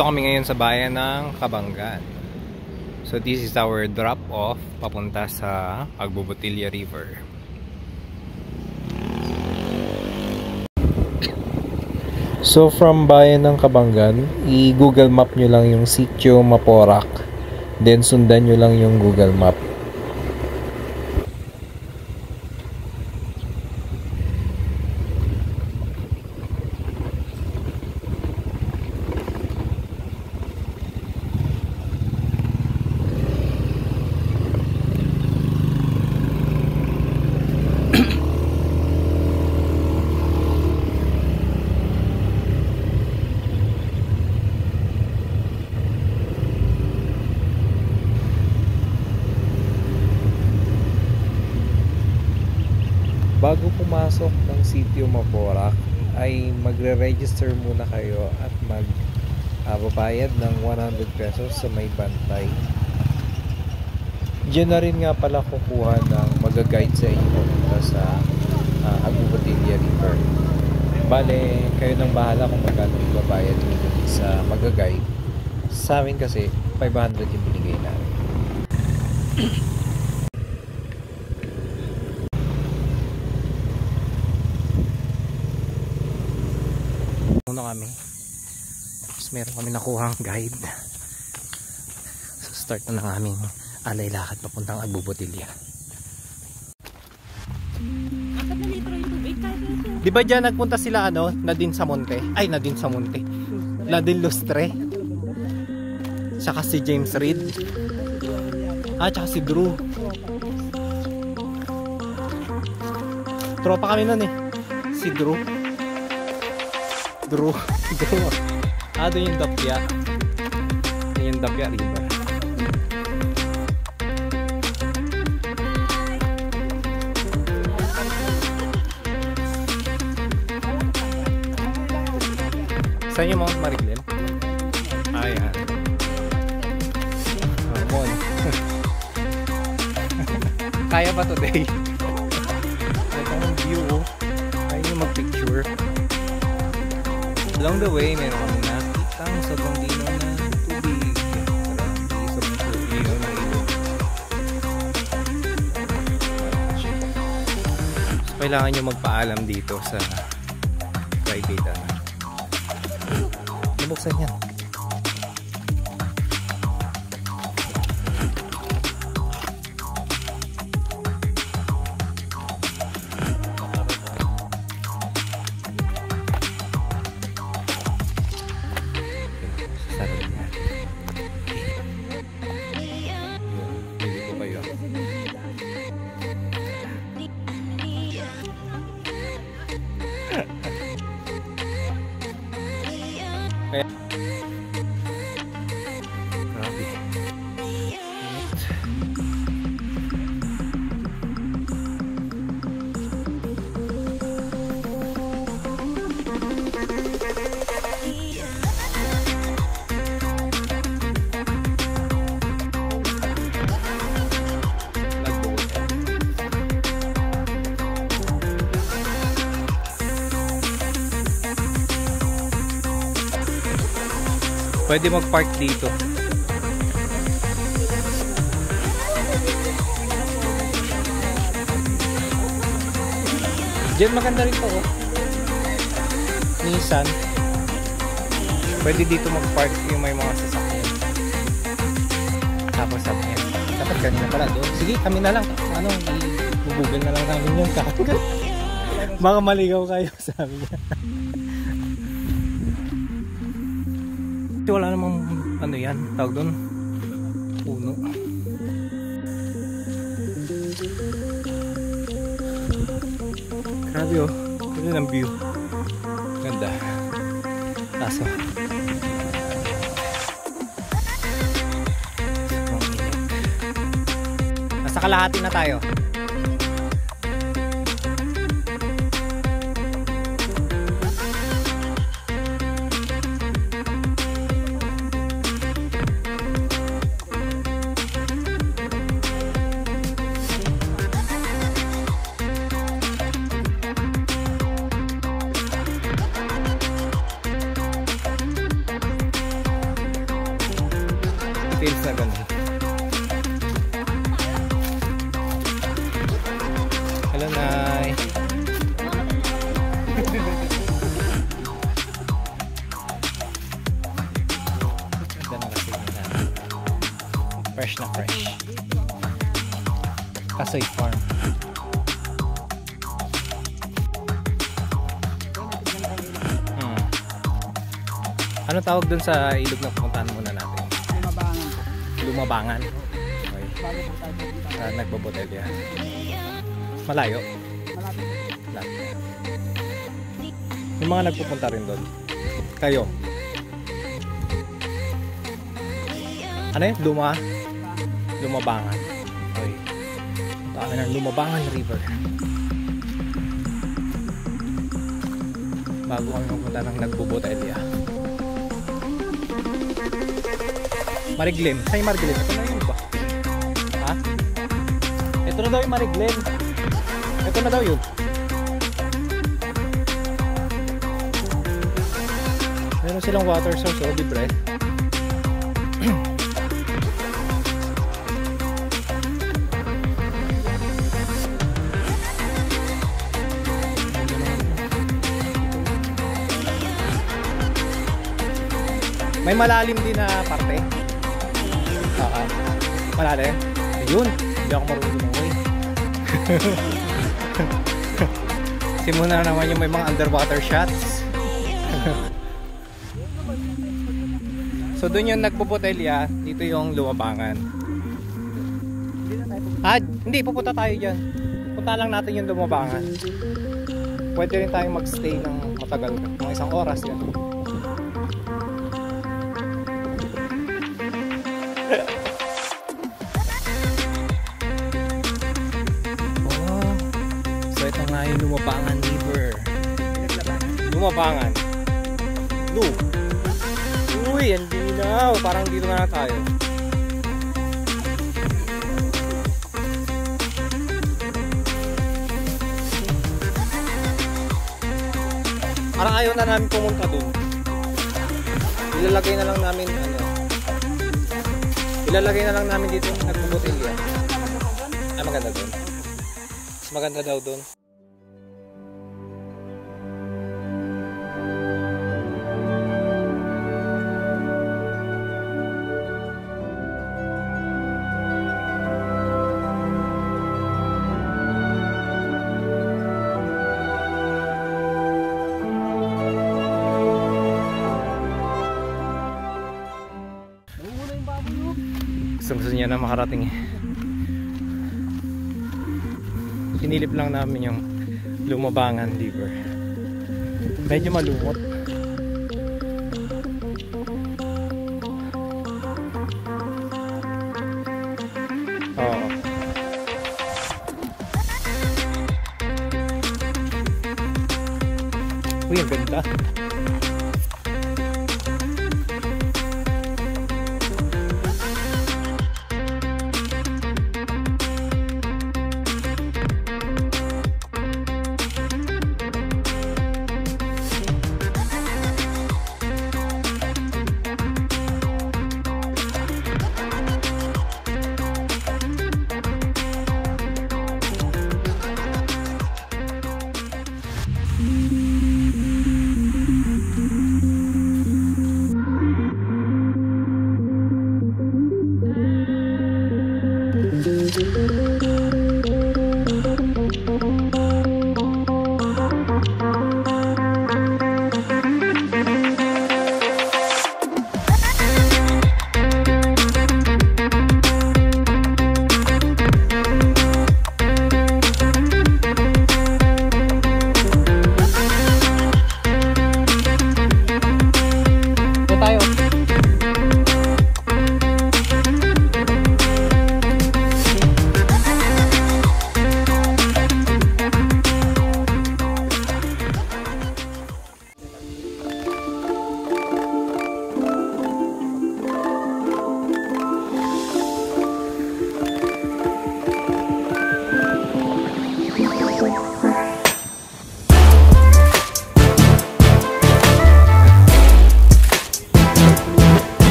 Nandito kami ngayon sa bayan ng Kabanggan. So this is our drop off papunta sa Agbobotilya River. So from bayan ng Kabanggan, i-Google Map nyo lang yung Sitio Maporac. Then sundan nyo lang yung Google Map. Bago pumasok ng Sitio Maporac ay magre-register muna kayo at magbabayad ng 100 pesos sa may bantay. Diyan na rin nga pala kukuha ng mag-guide sa inyo papunta sa Agbobotilya River. Bale, kayo nang bahala kung magkano ibabayad nyo sa mag-guide. Sa amin kasi 500 yung binigay namin. Muna kami, tapos meron kami nakuhang guide. So start na ng aming alay lakad papuntang Agbobotilya. Di ba dyan nagpunta sila Nadine Samonte? Ay, Nadine Samonte, Nadine Lustre, saka si James Reid, saka si Drew. Tropa kami nun si Drew. Doon yung Dapya. Yung Dapya River. Saan yung Mount Mariglen? Ayan. Ramon. Kaya pa today. Ito ang view. Kaya nyo mag-picture. Along the way, meron kami nakitang sobrang linaw na tubig. Sobrang linaw na ilog. So, kailangan nyo magpaalam dito sa private. Nabuksan yan. Grabe. Pwede mag-park dito. Diyan maganda rin to Nissan. Pwede dito mag-park yung may mga sasakyan. Tapos sabi niya, dapat kanina pala doon. Sige, kami na lang. I-google na lang namin yung kakagad. Baka maligaw kayo, sabi niya. Wala namang yan, tawag doon, puno. Grabe ganda ng view, ganda. Kaso nasa kalahati na tayo. details na ganun. Hello, Nay. Ganda na kasi na. Fresh na fresh. Kasoy Farm. Anong tawag dun sa ilog na pumuntahan muna natin? Lumabangan. Lumabangan. Okay. Nagbobotelya. Malayo? Malapit. Yung mga nagpupunta rin doon. Kayo? Ano yun? Lumabangan. Okay. Punta ng Lumabangan River. Bago kami magpunta ng nagbobotelya. Mariglim. Sa'yo Mariglim? Ito na yun ba? Ha? Ito na daw yung Mariglim. Ito na daw yun. Meron silang water source o libre. May malalim din na parte. Malalim. Ayun. Hindi ako marunong lumangoy. Simula naman yung may mga underwater shots. So doon yung nagpuputelya. Dito yung Lumabangan. Hindi. Pupunta tayo dyan. Punta lang natin yung Lumabangan. Pwede rin tayong magstay ng matagal. Mga 1 oras yan. Ito nga yung Lumabangan River. Lumabangan. Uy, ang dinaw. Parang dito na tayo. Parang ayaw na namin pumunta dun. Ilalagay na lang namin ilalagay na lang namin dito yung nagbubotelya. Ay, maganda dun. Mas maganda daw dun. Gusto niya na makarating eh. Sinilip lang namin yung Lumabangan River. Medyo malumot. Oo. Uy, ang ganda.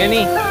Jenny!